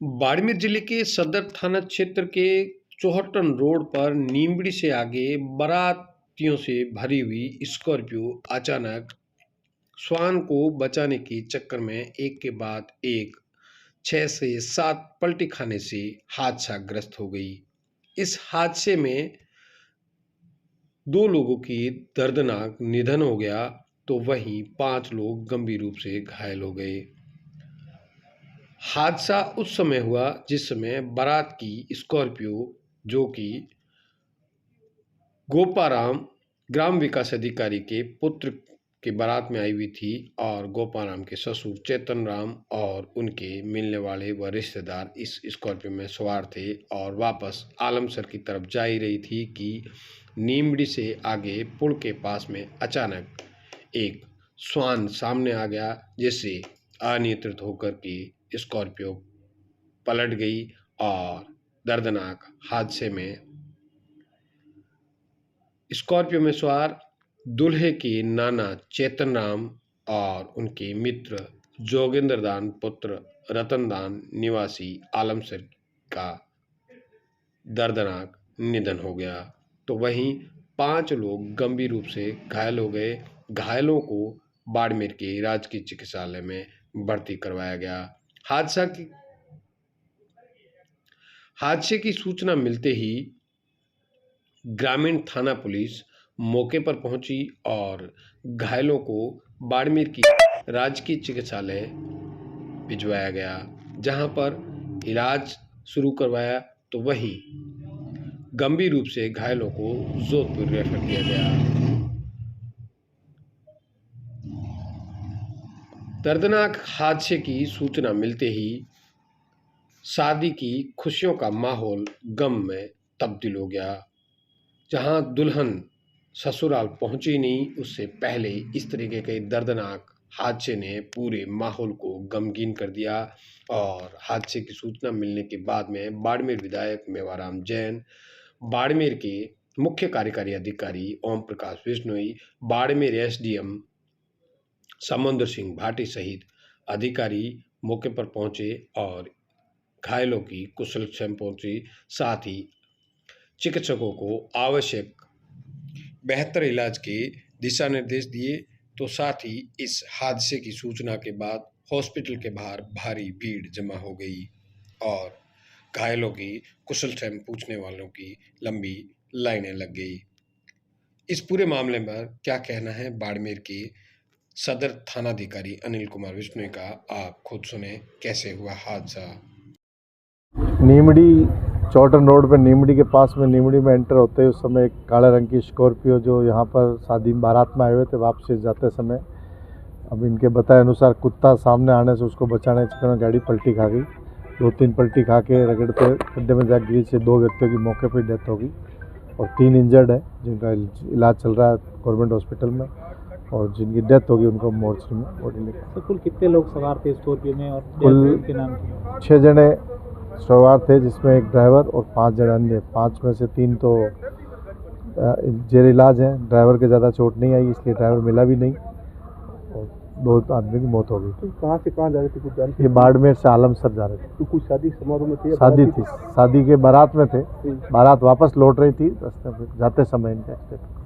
बाड़मेर जिले के सदर थाना क्षेत्र के चौहटन रोड पर नीमड़ी से आगे बारातियों से भरी हुई स्कॉर्पियो अचानक स्वान को बचाने के चक्कर में एक के बाद एक 6 से 7 पलटी खाने से हादसाग्रस्त हो गई। इस हादसे में 2 लोगों की दर्दनाक निधन हो गया तो वहीं 5 लोग गंभीर रूप से घायल हो गए। हादसा उस समय हुआ जिस समय बारात की स्कॉर्पियो जो कि गोपाराम ग्राम विकास अधिकारी के पुत्र के बारात में आई हुई थी और गोपाराम के ससुर चेतन राम और उनके मिलने वाले व रिश्तेदार इस स्कॉर्पियो में सवार थे और वापस आलमसर की तरफ जा ही रही थी कि नीमड़ी से आगे पुल के पास में अचानक एक स्वान सामने आ गया, जिससे अनियंत्रित होकर के स्कॉर्पियो पलट गई और दर्दनाक हादसे में स्कॉर्पियो में सवार दूल्हे के नाना चेतन राम और उनके मित्र जोगेंद्र दान पुत्र रतन दान निवासी आलमसर का दर्दनाक निधन हो गया तो वहीं 5 लोग गंभीर रूप से घायल हो गए। घायलों को बाड़मेर के राजकीय चिकित्सालय में भर्ती करवाया गया। हादसे की सूचना मिलते ही ग्रामीण थाना पुलिस मौके पर पहुंची और घायलों को बाड़मेर की राजकीय चिकित्सालय भिजवाया गया, जहां पर इलाज शुरू करवाया तो वहीं गंभीर रूप से घायलों को जोधपुर रेफर किया गया। दर्दनाक हादसे की सूचना मिलते ही शादी की खुशियों का माहौल गम में तब्दील हो गया। जहां दुल्हन ससुराल पहुंची नहीं, उससे पहले इस तरीके के दर्दनाक हादसे ने पूरे माहौल को गमगीन कर दिया और हादसे की सूचना मिलने के बाद में बाड़मेर विधायक मेवाराम जैन, बाड़मेर के मुख्य कार्यकारी अधिकारी ओम प्रकाश बिश्नोई, बाड़मेर एसडीएम समुद्र सिंह भाटी सहित अधिकारी मौके पर पहुंचे और घायलों की कुशलक्षेम पहुंची। साथ ही चिकित्सकों को आवश्यक बेहतर इलाज के दिशा निर्देश दिए तो साथ ही इस हादसे की सूचना के बाद हॉस्पिटल के बाहर भारी भीड़ जमा हो गई और घायलों की कुशलक्षेम पूछने वालों की लंबी लाइनें लग गई। इस पूरे मामले में क्या कहना है बाड़मेर के सदर थानाधिकारी अनिल कुमार बिश्नोई का, आप खुद सुने कैसे हुआ हादसा। नीमड़ी चौहटन रोड पर नीमड़ी के पास में नीमड़ी में एंटर होते हैं उस समय एक काले रंग की स्कॉर्पियो जो यहाँ पर शादी बारात में आए हुए थे वापसी जाते समय, अब इनके बताए अनुसार कुत्ता सामने आने से उसको बचाने के चक्कर में गाड़ी पलटी खा गई। 2-3 पलटी खा के रगड़ते खड्डे में जा गिरी से 2 व्यक्तियों की मौके पर डेथ हो गई और 3 इंजर्ड है जिनका इलाज चल रहा है गवर्नमेंट हॉस्पिटल में और जिनकी डेथ होगी उनको मोर्चरी में बॉडी लेकर। तो कुल कितने लोग सवार थे स्कॉर्पियो में और कुल के नाम 6 जने सवार थे, जिसमें एक ड्राइवर और 5 जने अन्य। 5 में से 3 तो जेर इलाज हैं। ड्राइवर के ज़्यादा चोट नहीं आई इसलिए ड्राइवर मिला भी नहीं और 2 आदमी की मौत हो गई। तो कहाँ से कहाँ जा रहे थे, कुछ जानते? ये बाड़मेर से आलमसर जा रहे थे। तो कुछ शादी समारोह में थे? शादी थी, शादी के बारात में थे, बारात वापस लौट रही थी, रास्ते में जाते समय इनका एक्सीडेंट।